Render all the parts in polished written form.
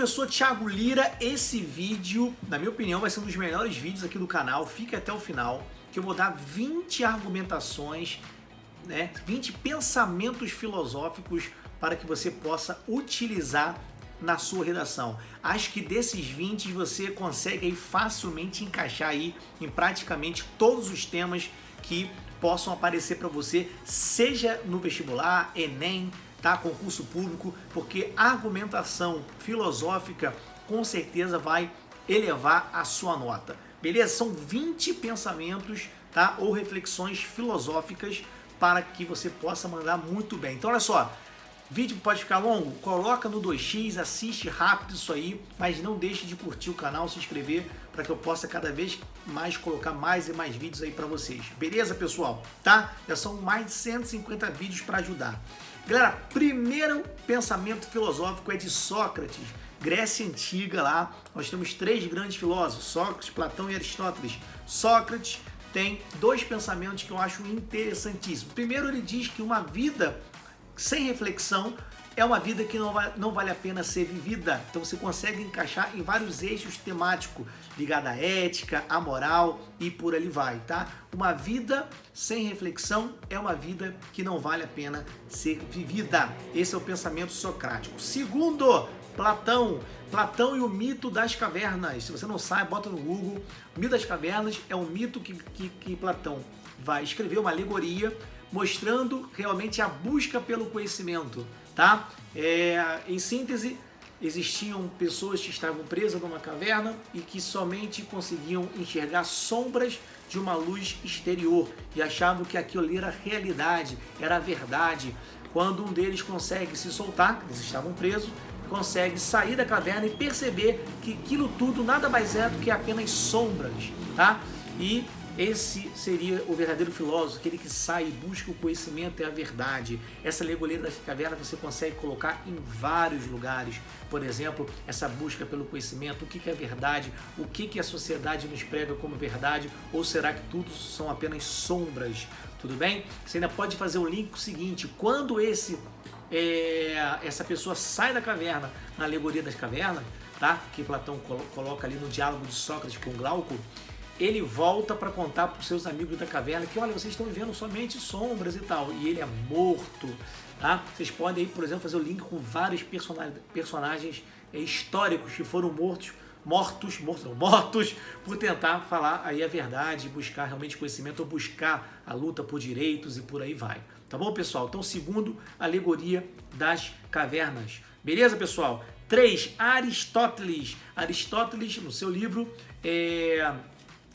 professor Thiago Lira, esse vídeo, na minha opinião, vai ser um dos melhores vídeos aqui do canal. Fique até o final, que eu vou dar 20 argumentações, né, 20 pensamentos filosóficos para que você possa utilizar na sua redação. Acho que desses 20 você consegue aí facilmente encaixar aí em praticamente todos os temas que possam aparecer para você, seja no vestibular, Enem, tá? Concurso público, porque a argumentação filosófica com certeza vai elevar a sua nota. Beleza? São 20 pensamentos, tá? Ou reflexões filosóficas para que você possa mandar muito bem. Então olha só, o vídeo pode ficar longo? Coloca no 2x, assiste rápido isso aí, mas não deixe de curtir o canal, se inscrever para que eu possa cada vez mais colocar mais e mais vídeos aí para vocês. Beleza, pessoal? Tá? Já são mais de 150 vídeos para ajudar. Galera, primeiro pensamento filosófico é de Sócrates, Grécia Antiga lá. Nós temos 3 grandes filósofos, Sócrates, Platão e Aristóteles. Sócrates tem 2 pensamentos que eu acho interessantíssimos. Primeiro, ele diz que uma vida sem reflexão é uma vida que não vale a pena ser vivida. Então você consegue encaixar em vários eixos temáticos ligados à ética, à moral e por ali vai, tá? Uma vida sem reflexão é uma vida que não vale a pena ser vivida. Esse é o pensamento socrático. Segundo, Platão e o mito das cavernas. Se você não sabe, bota no Google. O mito das cavernas é um mito que Platão vai escrever, uma alegoria, mostrando realmente a busca pelo conhecimento, tá? Em síntese, existiam pessoas que estavam presas numa caverna e que somente conseguiam enxergar sombras de uma luz exterior e achavam que aquilo ali era realidade, era a verdade. Quando um deles consegue se soltar, eles estavam presos, consegue sair da caverna e perceber que aquilo tudo nada mais é do que apenas sombras, tá? E esse seria o verdadeiro filósofo, aquele que sai e busca o conhecimento e a verdade. Essa alegoria da caverna você consegue colocar em vários lugares. Por exemplo, essa busca pelo conhecimento, o que é verdade, o que a sociedade nos prega como verdade, ou será que tudo são apenas sombras? Tudo bem? Você ainda pode fazer o link com o seguinte: quando essa pessoa sai da caverna, na alegoria das cavernas, tá? Que Platão coloca ali no diálogo de Sócrates com Glauco, ele volta para contar para os seus amigos da caverna que, olha, vocês estão vendo somente sombras e tal, e ele é morto, tá? Vocês podem aí, por exemplo, fazer o link com vários personagens históricos que foram mortos por tentar falar aí a verdade, buscar realmente conhecimento ou buscar a luta por direitos e por aí vai. Tá bom, pessoal? Então, segundo, alegoria das cavernas. Beleza, pessoal? 3, Aristóteles. Aristóteles, no seu livro,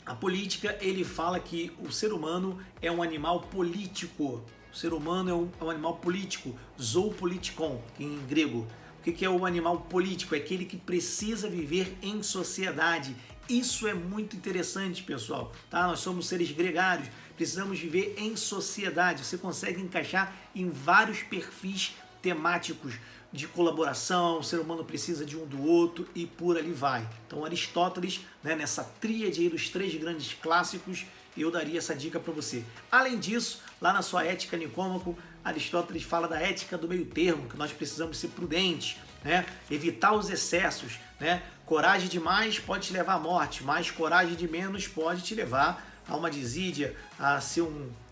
A Política, ele fala que o ser humano é um animal político. O ser humano é um animal político, zoopolitikon, em grego. O que é o animal político? É aquele que precisa viver em sociedade. Isso é muito interessante, pessoal. Tá? Nós somos seres gregários, precisamos viver em sociedade. Você consegue encaixar em vários perfis temáticos de colaboração, o ser humano precisa de um do outro e por ali vai. Então Aristóteles, né, nessa tríade aí dos 3 grandes clássicos, eu daria essa dica para você. Além disso, lá na sua Ética Nicômaco, Aristóteles fala da ética do meio termo, que nós precisamos ser prudentes, né, evitar os excessos, né? Coragem demais pode te levar à morte, mas coragem de menos pode te levar a uma desídia, a ser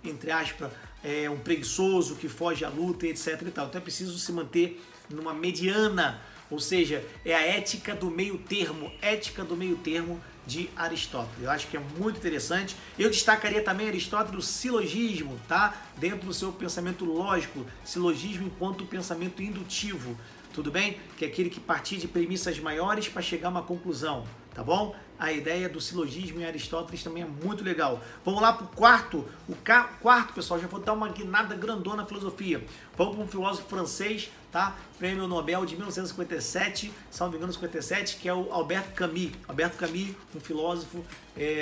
entre aspas, um preguiçoso que foge à luta, etc. e tal. Então é preciso se manter numa mediana, ou seja, é a ética do meio termo de Aristóteles. Eu acho que é muito interessante. Eu destacaria também Aristóteles, o silogismo, tá? Dentro do seu pensamento lógico, silogismo enquanto pensamento indutivo, tudo bem? Que é aquele que partia de premissas maiores para chegar a uma conclusão, tá bom? A ideia do silogismo em Aristóteles também é muito legal. Vamos lá para o quarto. Quarto, pessoal, já vou dar uma guinada grandona na filosofia. Vamos para um filósofo francês, tá? Prêmio Nobel de 1957, se não me engano, 57, que é o Albert Camus. Albert Camus, um filósofo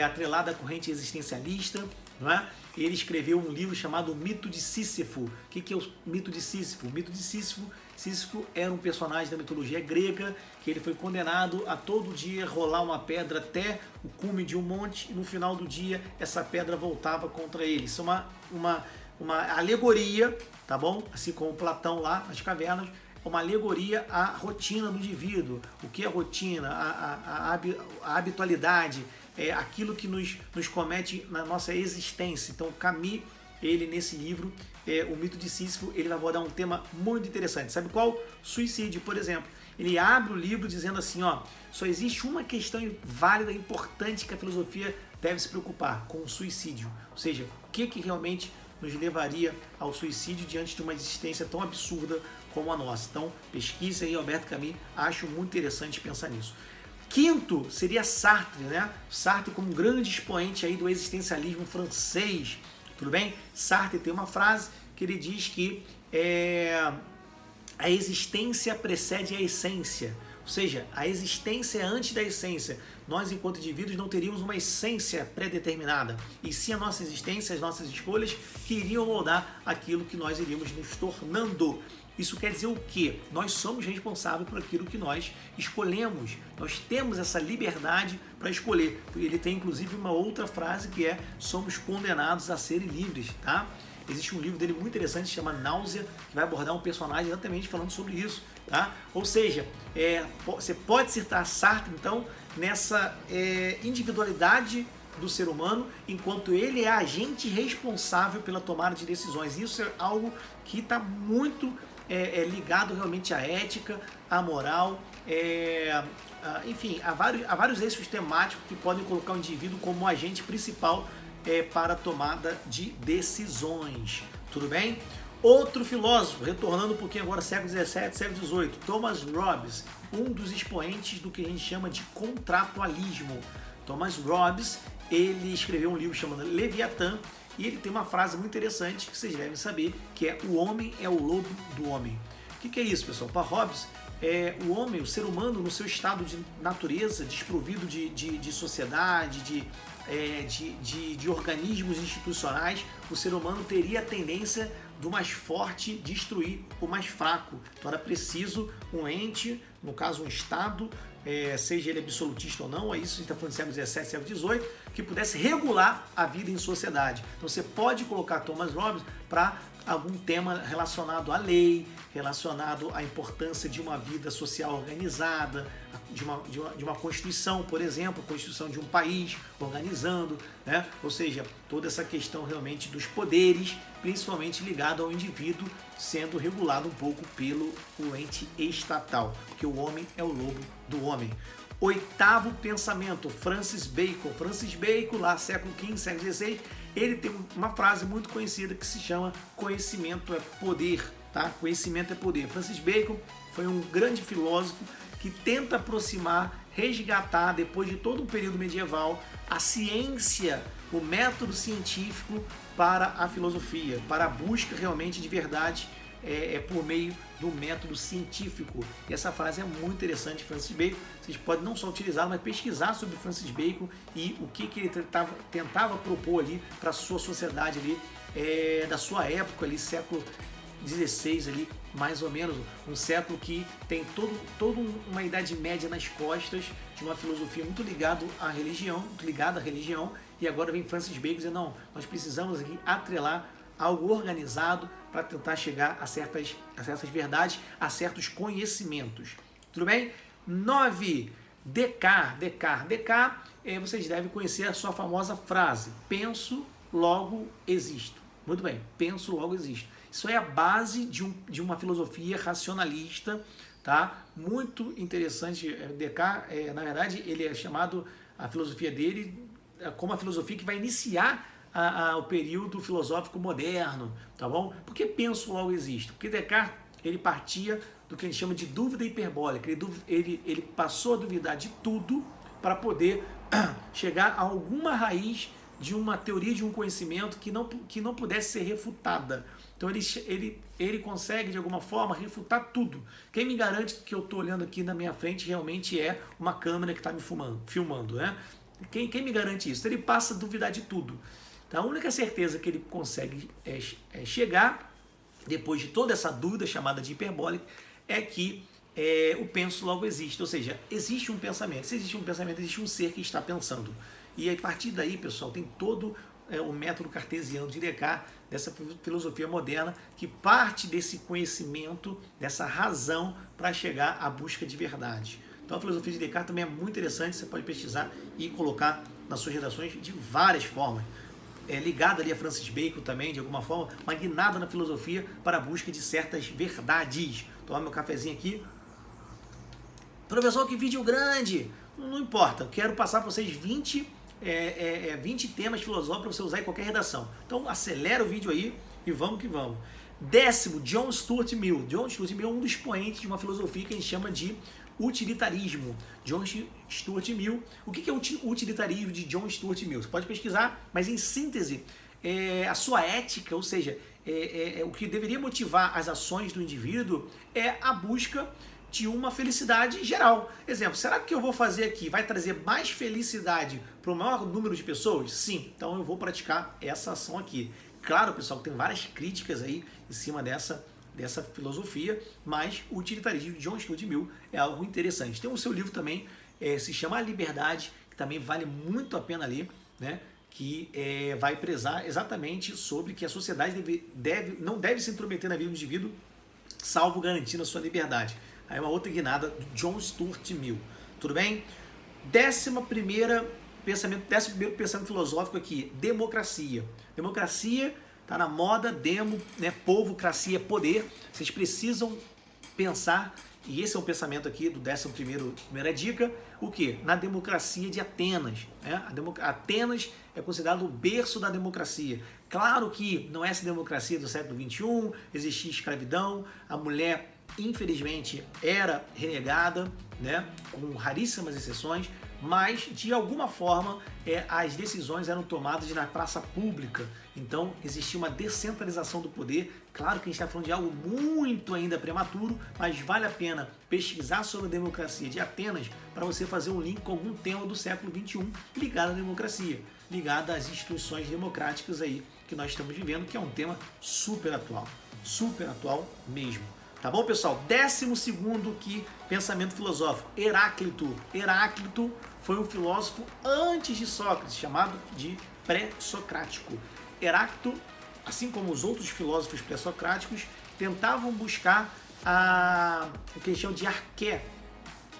atrelado à corrente existencialista, não é? Ele escreveu um livro chamado O Mito de Sísifo. O que é o mito de Sísifo? O mito de Sísifo era um personagem da mitologia grega que ele foi condenado a todo dia rolar uma pedra até o cume de um monte e no final do dia essa pedra voltava contra ele. Isso é uma alegoria, tá bom? Assim como Platão lá nas cavernas, uma alegoria à rotina do indivíduo. O que é rotina? A habitualidade, aquilo que nos comete na nossa existência. Então, Camus, ele nesse livro, O Mito de Sísifo, ele vai abordar um tema muito interessante. Sabe qual? Suicídio, por exemplo. Ele abre o livro dizendo assim, ó, só existe uma questão válida e importante que a filosofia deve se preocupar, com o suicídio. Ou seja, o que realmente nos levaria ao suicídio diante de uma existência tão absurda como a nossa. Então, pesquisa aí, Albert Camus, acho muito interessante pensar nisso. Quinto seria Sartre, né? Sartre como um grande expoente aí do existencialismo francês, tudo bem? Sartre tem uma frase que ele diz que a existência precede a essência, ou seja, a existência é antes da essência. Nós, enquanto indivíduos, não teríamos uma essência pré-determinada, e sim a nossa existência, as nossas escolhas que iriam moldar aquilo que nós iríamos nos tornando. Isso quer dizer o quê? Nós somos responsáveis por aquilo que nós escolhemos. Nós temos essa liberdade para escolher. Ele tem inclusive uma outra frase que é: somos condenados a serem livres, tá? Existe um livro dele muito interessante, se chama Náusea, que vai abordar um personagem exatamente falando sobre isso, tá? Ou seja, você pode citar Sartre, então, nessa individualidade do ser humano, enquanto ele é agente responsável pela tomada de decisões. Isso é algo que está muito ligado realmente à ética, à moral, enfim, a vários eixos temáticos que podem colocar o indivíduo como agente principal para a tomada de decisões. Tudo bem? Outro filósofo, retornando um pouquinho agora, século XVII, século XVIII, Thomas Hobbes, um dos expoentes do que a gente chama de contratualismo. Thomas Hobbes, ele escreveu um livro chamado Leviatã, e ele tem uma frase muito interessante que vocês devem saber, que é: o homem é o lobo do homem. O que é isso, pessoal? Para Hobbes, o homem, o ser humano, no seu estado de natureza, desprovido de sociedade, de organismos institucionais, o ser humano teria a tendência do mais forte destruir o mais fraco. Então era preciso um ente, no caso um Estado, seja ele absolutista ou não, isso a gente está falando do século XVII, século XVIII, que pudesse regular a vida em sociedade. Então você pode colocar Thomas Hobbes para algum tema relacionado à lei, relacionado à importância de uma vida social organizada, de uma constituição, por exemplo, a constituição de um país organizando, né? Ou seja, toda essa questão realmente dos poderes, principalmente ligado ao indivíduo, sendo regulado um pouco pelo ente estatal, porque o homem é o lobo do homem. Oitavo pensamento, Francis Bacon. Francis Bacon, lá século XV, século XVI, ele tem uma frase muito conhecida que se chama: conhecimento é poder, tá? Conhecimento é poder. Francis Bacon foi um grande filósofo que tenta aproximar, resgatar, depois de todo um período medieval, a ciência, o método científico para a filosofia, para a busca realmente de verdade por meio do método científico. E essa frase é muito interessante, Francis Bacon. Vocês podem não só utilizar, mas pesquisar sobre Francis Bacon e o que ele tentava propor ali para a sua sociedade ali, da sua época ali, século XVI ali, mais ou menos, um século que tem toda uma idade média nas costas, de uma filosofia muito ligada à religião, e agora vem Francis Bacon dizendo: não, nós precisamos aqui atrelar algo organizado para tentar chegar a certas verdades, a certos conhecimentos. Tudo bem? 9. Descartes. Vocês devem conhecer a sua famosa frase: penso, logo existo. Muito bem, penso, logo existo. Isso é a base de uma filosofia racionalista, tá? Muito interessante. Descartes, na verdade, ele é chamado, a filosofia dele, como a filosofia que vai iniciar o período filosófico moderno, tá bom? Por que penso, logo existo? Porque Descartes, ele partia do que a gente chama de dúvida hiperbólica. Ele passou a duvidar de tudo para poder chegar a alguma raiz de uma teoria, de um conhecimento que não pudesse ser refutada. Então ele consegue, de alguma forma, refutar tudo. Quem me garante que eu estou olhando aqui na minha frente realmente é uma câmera que está me filmando, né? Quem me garante isso? Ele passa a duvidar de tudo. Então a única certeza que ele consegue chegar, depois de toda essa dúvida chamada de hiperbólica, é que o penso logo existe. Ou seja, existe um pensamento. Se existe um pensamento, existe um ser que está pensando. E a partir daí, pessoal, tem todo o método cartesiano de Descartes, dessa filosofia moderna, que parte desse conhecimento, dessa razão para chegar à busca de verdade. Então a filosofia de Descartes também é muito interessante, você pode pesquisar e colocar nas suas redações de várias formas. Ligada ali a Francis Bacon também, de alguma forma, uma guinada na filosofia para a busca de certas verdades. Tomar meu cafezinho aqui. Professor, que vídeo grande! Não importa, eu quero passar para vocês 20 temas filosóficos para você usar em qualquer redação. Então acelera o vídeo aí e vamos que vamos. 10º, John Stuart Mill. John Stuart Mill é um dos expoentes de uma filosofia que a gente chama de utilitarismo. John Stuart Mill. O que é o utilitarismo de John Stuart Mill? Você pode pesquisar, mas em síntese, a sua ética, ou seja, o que deveria motivar as ações do indivíduo é a busca de uma felicidade geral. Exemplo, será que o que eu vou fazer aqui vai trazer mais felicidade para o maior número de pessoas? Sim, então eu vou praticar essa ação aqui. Claro, pessoal, tem várias críticas aí em cima dessa filosofia, mas o utilitarismo de John Stuart Mill é algo interessante. Tem o seu livro também, se chama A Liberdade, que também vale muito a pena ler, né? Que vai prezar exatamente sobre que a sociedade não deve se intrometer na vida do indivíduo, salvo garantindo a sua liberdade. Aí uma outra guinada do John Stuart Mill. Tudo bem? 11º pensamento filosófico aqui, democracia. Democracia está na moda, demo, né? Povo, cracia, poder. Vocês precisam pensar, e esse é um pensamento aqui do 11ª dica, o que? Na democracia de Atenas. Né? Atenas é considerado o berço da democracia. Claro que não é essa democracia do século XXI, existia escravidão, a mulher infelizmente era renegada, né, com raríssimas exceções, mas de alguma forma as decisões eram tomadas na praça pública, então existia uma descentralização do poder. Claro que a gente está falando de algo muito ainda prematuro, mas vale a pena pesquisar sobre a democracia de Atenas para você fazer um link com algum tema do século XXI ligado à democracia, ligado às instituições democráticas aí que nós estamos vivendo, que é um tema super atual mesmo. Tá bom, pessoal? 12º pensamento filosófico, Heráclito. Heráclito foi um filósofo antes de Sócrates, chamado de pré-socrático. Heráclito, assim como os outros filósofos pré-socráticos, tentavam buscar o que eles chamam de arqué,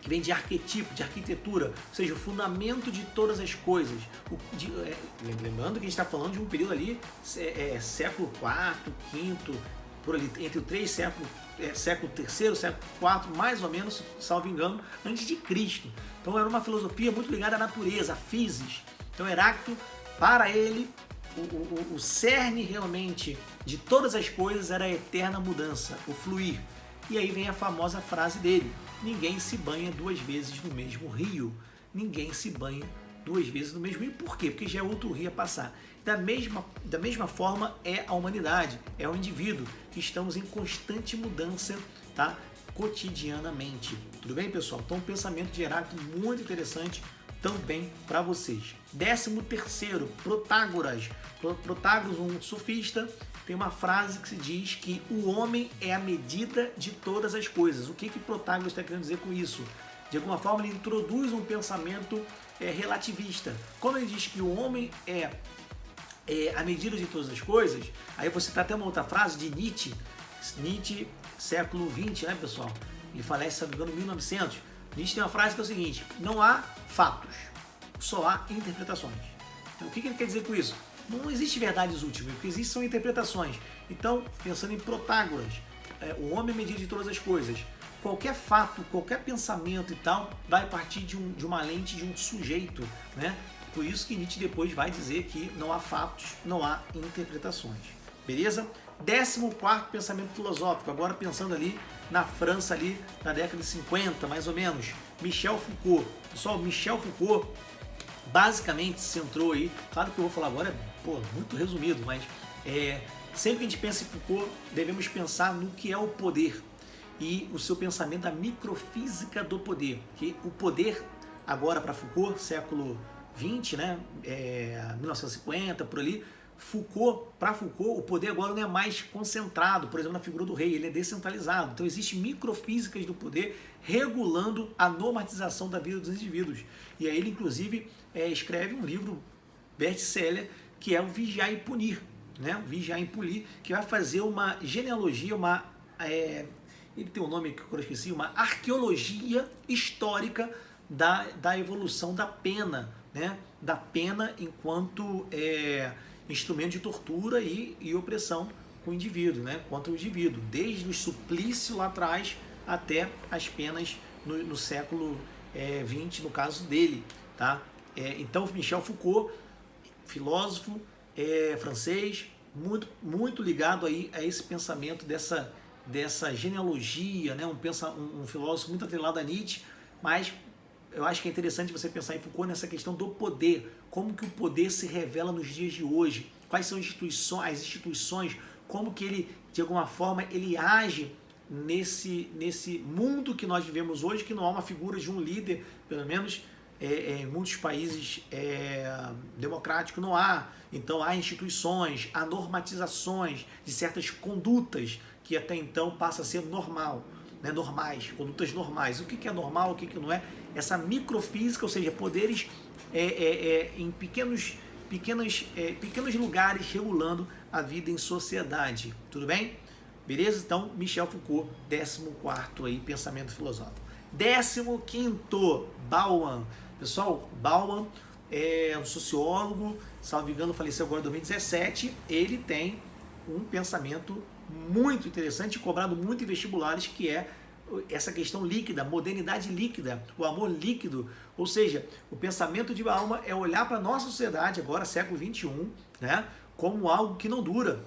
que vem de arquetipo, de arquitetura, ou seja, o fundamento de todas as coisas. Lembrando que a gente está falando de um período ali, século IV, V, por ali, entre o 3 século III, século IV, mais ou menos, salvo engano, antes de Cristo. Então era uma filosofia muito ligada à natureza, à physis. Então Heráclito, para ele, o cerne realmente de todas as coisas era a eterna mudança, o fluir. E aí vem a famosa frase dele: ninguém se banha 2 vezes no mesmo rio. Ninguém se banha 2 vezes no mesmo rio. Por quê? Porque já é outro rio a passar. Da mesma forma é a humanidade, é o indivíduo, que estamos em constante mudança, tá? Cotidianamente. Tudo bem, pessoal? Então, um pensamento de Heráclito muito interessante também para vocês. 13º, Protágoras. Protágoras, um sofista, tem uma frase que se diz que o homem é a medida de todas as coisas. O que Protágoras está querendo dizer com isso? De alguma forma, ele introduz um pensamento relativista. Quando ele diz que o homem é a medida de todas as coisas, aí você está até uma outra frase de Nietzsche, século XX, né, pessoal? Ele falece, se não me engano, em 1900. Nietzsche tem uma frase que é o seguinte: não há fatos, só há interpretações. Então, o que ele quer dizer com isso? Não existe verdades últimas, o que existe são interpretações. Então, pensando em Protágoras, o homem é a medida de todas as coisas. Qualquer fato, qualquer pensamento e tal, vai partir de uma lente de um sujeito, né? Por isso que Nietzsche depois vai dizer que não há fatos, não há interpretações. Beleza? 14º pensamento filosófico, agora pensando ali na França ali na década de 50, mais ou menos, Michel Foucault. Pessoal, Michel Foucault basicamente centrou aí, claro que eu vou falar agora, muito resumido, mas sempre que a gente pensa em Foucault, devemos pensar no que é o poder e o seu pensamento da microfísica do poder, que o poder agora para Foucault, século 20, né, 1950, por ali, para Foucault, o poder agora não é mais concentrado, por exemplo, na figura do rei, ele é descentralizado. Então, existem microfísicas do poder regulando a normatização da vida dos indivíduos. E aí ele, inclusive, escreve um livro best-seller que é o vigiar e punir, né? O vigiar e punir, que vai fazer uma genealogia, ele tem um nome que eu esqueci, uma arqueologia histórica da evolução da pena, né? Da pena enquanto instrumento de tortura e opressão com o indivíduo, né? Contra o indivíduo, desde o suplício lá atrás até as penas no século XX, no caso dele, tá? Então, Michel Foucault, filósofo francês, muito ligado aí a esse pensamento dessa genealogia, né? Um filósofo muito atrelado a Nietzsche, mas eu acho que é interessante você pensar em Foucault nessa questão do poder, como que o poder se revela nos dias de hoje, quais são as instituições, como que ele, de alguma forma, ele age nesse mundo que nós vivemos hoje, que não há uma figura de um líder, pelo menos em muitos países democráticos não há. Então há instituições, há normatizações de certas condutas que até então passa a ser normal, né? Normais, condutas normais. O que é normal, o que não é? Essa microfísica, ou seja, poderes em pequenos lugares regulando a vida em sociedade. Tudo bem? Beleza? Então, Michel Foucault, 14º aí, pensamento filosófico. 15º, Bauman. Pessoal, Bauman é um sociólogo, salvo engano, faleceu agora em 2017. Ele tem um pensamento muito interessante, cobrado muito em vestibulares, que é essa questão líquida, modernidade líquida, o amor líquido. Ou seja, o pensamento de Bauman é olhar para a nossa sociedade, agora século XXI, né, como algo que não dura.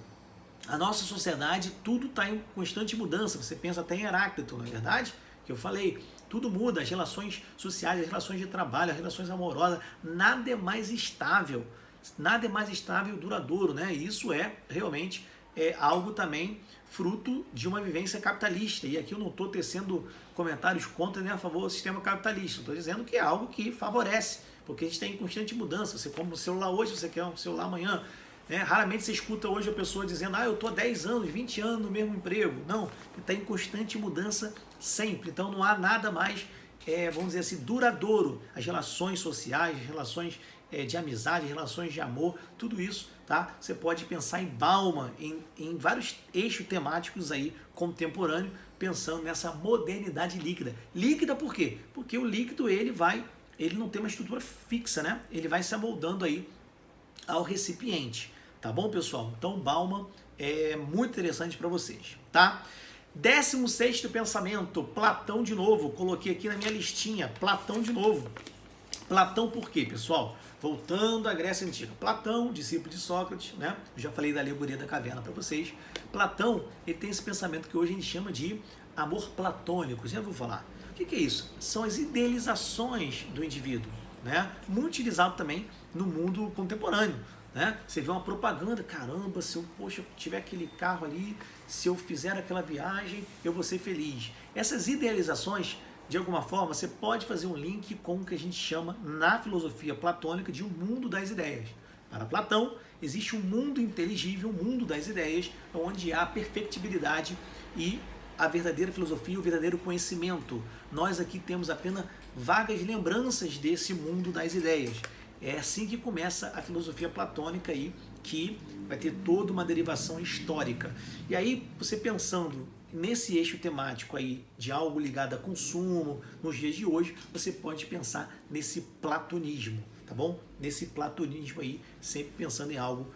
A nossa sociedade, tudo está em constante mudança. Você pensa até em Heráclito, não é verdade? Que eu falei, tudo muda, as relações sociais, as relações de trabalho, as relações amorosas, nada é mais estável e duradouro, né? E isso é realmente algo também fruto de uma vivência capitalista. E aqui eu não estou tecendo comentários contra nem a favor do sistema capitalista, estou dizendo que é algo que favorece, porque a gente está em constante mudança. Você compra um celular hoje, você quer um celular amanhã. Raramente você escuta hoje a pessoa dizendo, eu estou há 10 anos, 20 anos no mesmo emprego. Não, está em constante mudança sempre. Então não há nada mais, vamos dizer assim, duradouro. As relações sociais, as relações de amizade, as relações de amor, tudo isso, tá? Você pode pensar em Bauman, em vários eixos temáticos aí contemporâneos, pensando nessa modernidade líquida. Líquida por quê? Porque o líquido ele não tem uma estrutura fixa, né? Ele vai se amoldando aí ao recipiente. Tá bom, pessoal? Então, Bauman é muito interessante para vocês, tá? 16º pensamento, Platão de novo. Coloquei aqui na minha listinha, Platão de novo. Platão por quê, pessoal? Voltando à Grécia Antiga. Platão, discípulo de Sócrates, né? Eu já falei da alegoria da caverna para vocês. Platão, ele tem esse pensamento que hoje a gente chama de amor platônico. Já vou falar. O que é isso? São as idealizações do indivíduo, né? Muito utilizado também no mundo contemporâneo, né? Você vê uma propaganda, caramba, se eu tiver aquele carro ali, se eu fizer aquela viagem, eu vou ser feliz. Essas idealizações, de alguma forma, você pode fazer um link com o que a gente chama na filosofia platônica de um mundo das ideias. Para Platão, existe um mundo inteligível, um mundo das ideias, onde há perfectibilidade e a verdadeira filosofia, o verdadeiro conhecimento. Nós aqui temos apenas vagas lembranças desse mundo das ideias. É assim que começa a filosofia platônica aí, que vai ter toda uma derivação histórica. E aí, você pensando nesse eixo temático aí de algo ligado a consumo, nos dias de hoje, você pode pensar nesse platonismo, tá bom? Nesse platonismo aí, sempre pensando em algo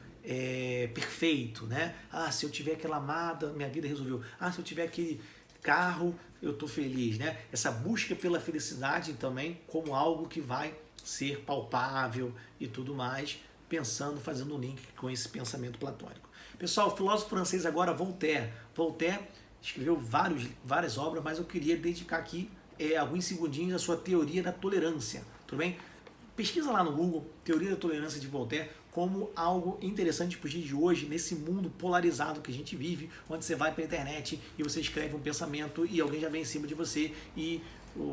perfeito, né? Se eu tiver aquela amada, minha vida resolveu. Se eu tiver aquele carro, eu tô feliz, né? Essa busca pela felicidade também como algo que vai ser palpável e tudo mais, pensando, fazendo um link com esse pensamento platônico. Pessoal, o filósofo francês agora, Voltaire. Voltaire escreveu várias obras, mas eu queria dedicar aqui alguns segundinhos à sua teoria da tolerância, tudo bem? Pesquisa lá no Google, teoria da tolerância de Voltaire, como algo interessante para os dias de hoje, nesse mundo polarizado que a gente vive, onde você vai para a internet e você escreve um pensamento e alguém já vem em cima de você e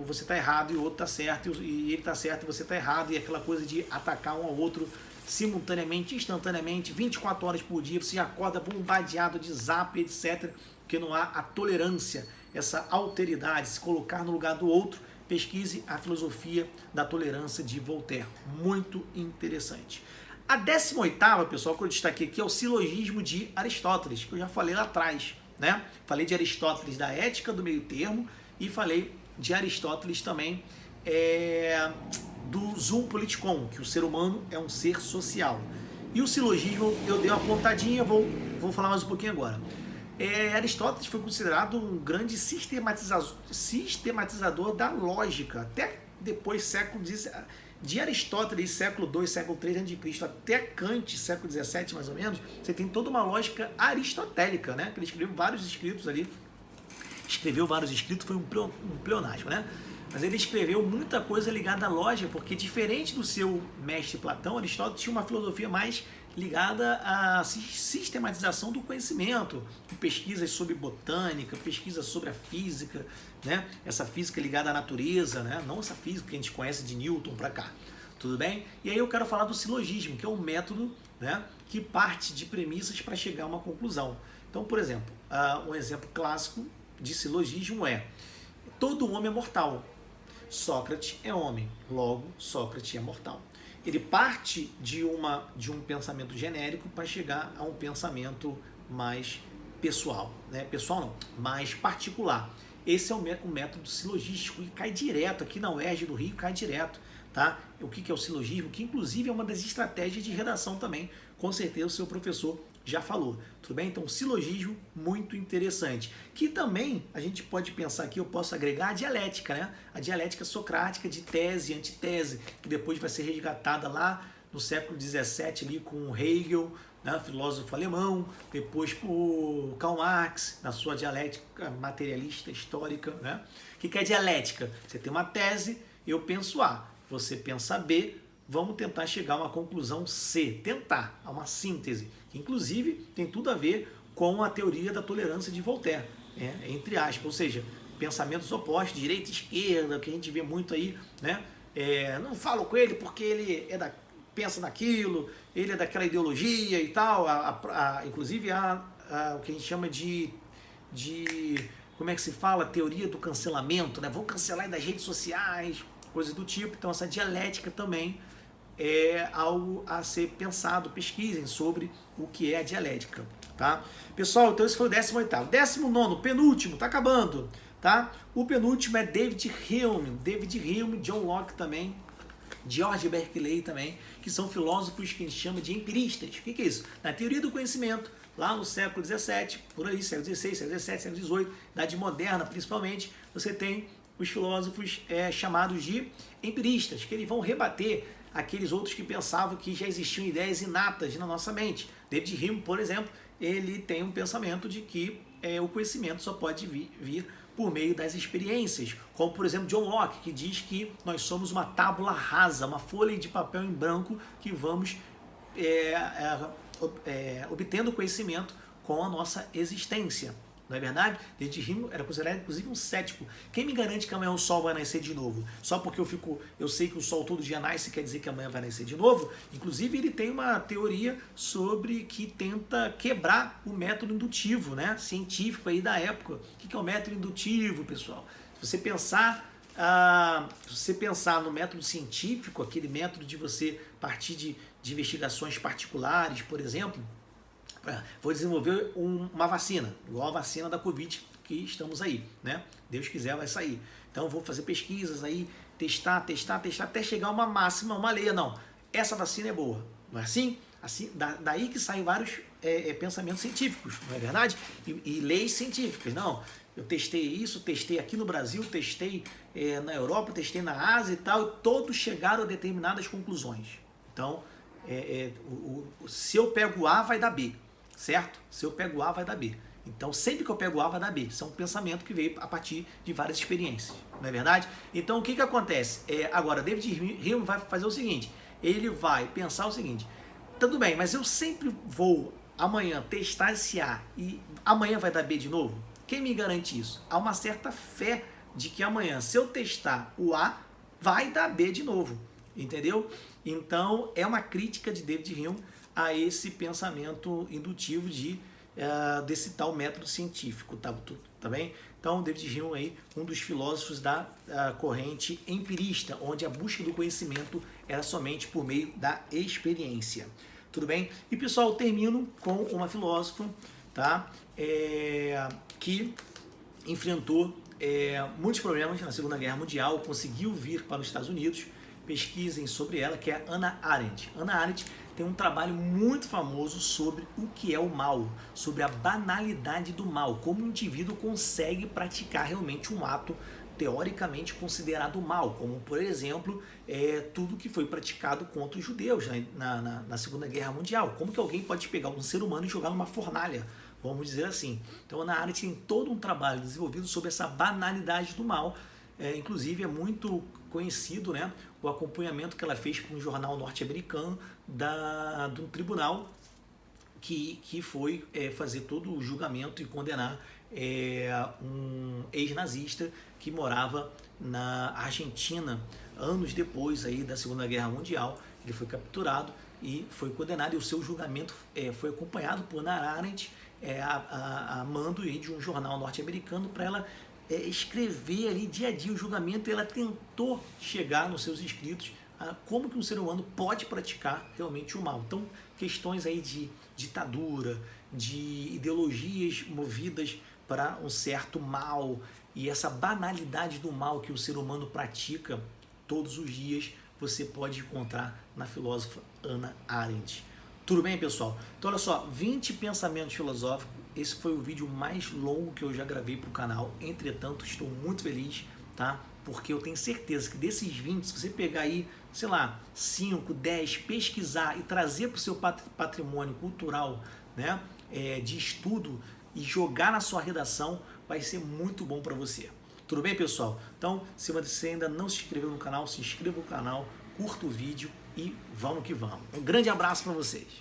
você está errado e o outro está certo, e ele está certo e você está errado, e aquela coisa de atacar um ao outro simultaneamente, instantaneamente, 24 horas por dia, você acorda bombardeado de zap, etc., porque não há a tolerância, essa alteridade, se colocar no lugar do outro. Pesquise a filosofia da tolerância de Voltaire, muito interessante. A 18ª, pessoal, que eu destaquei aqui é o silogismo de Aristóteles, que eu já falei lá atrás, né? Falei de Aristóteles da ética do meio termo e falei de Aristóteles também do zoom politikon, que o ser humano é um ser social. E o silogismo, eu dei uma pontadinha, vou falar mais um pouquinho agora. Aristóteles foi considerado um grande sistematizador da lógica, até depois século de Aristóteles, século II, século III a.C., até Kant, século XVII mais ou menos, você tem toda uma lógica aristotélica, né? Ele escreveu vários escritos ali, foi um pleonasmo, né? Mas ele escreveu muita coisa ligada à lógica, porque diferente do seu mestre Platão, Aristóteles tinha uma filosofia mais ligada à sistematização do conhecimento, pesquisas sobre botânica, pesquisas sobre a física, né? Essa física ligada à natureza, né? Não essa física que a gente conhece de Newton para cá, tudo bem? E aí eu quero falar do silogismo, que é um método, né, que parte de premissas para chegar a uma conclusão. Então, por exemplo, um exemplo clássico de silogismo é: todo homem é mortal. Sócrates é homem, logo Sócrates é mortal. Ele parte de um pensamento genérico para chegar a um pensamento mais pessoal, né? Pessoal não, mais particular. Esse é o método silogístico que cai direto aqui na UERJ do Rio, cai direto, tá? O que é o silogismo? Que inclusive é uma das estratégias de redação também, com certeza o seu professor já falou, tudo bem? Então, silogismo muito interessante, que também a gente pode pensar aqui, eu posso agregar a dialética, né? A dialética socrática de tese e antitese, que depois vai ser resgatada lá no século XVII ali com Hegel, né, filósofo alemão, depois por Karl Marx, na sua dialética materialista histórica, né? O que é dialética? Você tem uma tese, eu penso A, você pensa B, vamos tentar chegar a uma conclusão C, tentar, a uma síntese, que inclusive tem tudo a ver com a teoria da tolerância de Voltaire, entre aspas, ou seja, pensamentos opostos, direita e esquerda, que a gente vê muito aí, né? Não falo com ele porque ele pensa naquilo, ele é daquela ideologia e tal, inclusive o que a gente chama de como é que se fala? Teoria do cancelamento, né? Vou cancelar das redes sociais, coisas do tipo. Então essa dialética também é algo a ser pensado, pesquisem sobre o que é a dialética, tá? Pessoal, então esse foi o 18º. 19º, penúltimo, tá acabando, tá? O penúltimo é David Hume, John Locke também, George Berkeley também, que são filósofos que a gente chama de empiristas. O que é isso? Na teoria do conhecimento, lá no século XVII, por aí, século XVI, século XVII, século XVIII, Idade Moderna principalmente, você tem os filósofos chamados de empiristas, que eles vão rebater aqueles outros que pensavam que já existiam ideias inatas na nossa mente. David Hume, por exemplo, ele tem um pensamento de que o conhecimento só pode vir por meio das experiências, como por exemplo John Locke, que diz que nós somos uma tábula rasa, uma folha de papel em branco que vamos obtendo conhecimento com a nossa existência. Não é verdade? David Hume era considerado inclusive um cético. Quem me garante que amanhã o sol vai nascer de novo? Só porque eu sei que o sol todo dia nasce, quer dizer que amanhã vai nascer de novo? Inclusive ele tem uma teoria sobre que tenta quebrar o método indutivo, né? Científico aí da época. O que é o método indutivo, pessoal? Se você pensar no método científico, aquele método de você partir de investigações particulares, por exemplo, vou desenvolver uma vacina, igual a vacina da Covid que estamos aí, né? Deus quiser vai sair. Então vou fazer pesquisas aí, testar, até chegar a uma máxima, uma lei. Não, essa vacina é boa, não é assim? Daí que saem vários pensamentos científicos, não é verdade? E leis científicas. Não, eu testei isso, testei aqui no Brasil, testei na Europa, testei na Ásia e tal, e todos chegaram a determinadas conclusões. Então, se eu pego A, vai dar B. Certo? Se eu pego A, vai dar B. Então, sempre que eu pego A, vai dar B. Isso é um pensamento que veio a partir de várias experiências. Não é verdade? Então, o que acontece? Agora, David Hume vai fazer o seguinte. Ele vai pensar o seguinte. Tudo bem, mas eu sempre vou amanhã testar esse A e amanhã vai dar B de novo? Quem me garante isso? Há uma certa fé de que amanhã, se eu testar o A, vai dar B de novo. Entendeu? Então, é uma crítica de David Hume a esse pensamento indutivo de desse tal método científico, tá bem? Então, David Hume aí, um dos filósofos da corrente empirista, onde a busca do conhecimento era somente por meio da experiência. Tudo bem? E pessoal, eu termino com uma filósofa, tá? Que enfrentou muitos problemas na Segunda Guerra Mundial, conseguiu vir para os Estados Unidos. Pesquisem sobre ela, que é Hannah Arendt. Hannah Arendt tem um trabalho muito famoso sobre o que é o mal, sobre a banalidade do mal, como o indivíduo consegue praticar realmente um ato teoricamente considerado mal, como por exemplo tudo que foi praticado contra os judeus na Segunda Guerra Mundial. Como que alguém pode pegar um ser humano e jogar numa fornalha, vamos dizer assim. Então Hannah Arendt tem todo um trabalho desenvolvido sobre essa banalidade do mal. Inclusive é muito conhecido, né, o acompanhamento que ela fez para um jornal norte-americano de um tribunal que foi fazer todo o julgamento e condenar um ex-nazista que morava na Argentina anos depois aí da Segunda Guerra Mundial. Ele foi capturado e foi condenado, e o seu julgamento foi acompanhado por Hannah Arendt, a mando aí de um jornal norte-americano, para ela escrever ali dia a dia o julgamento. E ela tentou chegar nos seus escritos a como que um ser humano pode praticar realmente o mal. Então, questões aí de ditadura, de ideologias movidas para um certo mal, e essa banalidade do mal que o ser humano pratica todos os dias, você pode encontrar na filósofa Hannah Arendt. Tudo bem, pessoal? Então, olha só, 20 pensamentos filosóficos. Esse foi o vídeo mais longo que eu já gravei para o canal. Entretanto, estou muito feliz, tá? Porque eu tenho certeza que desses 20, se você pegar aí, sei lá, 5, 10, pesquisar e trazer para o seu patrimônio cultural, né, de estudo, e jogar na sua redação, vai ser muito bom para você. Tudo bem, pessoal? Então, se você ainda não se inscreveu no canal, se inscreva no canal, curta o vídeo e vamos que vamos. Um grande abraço para vocês.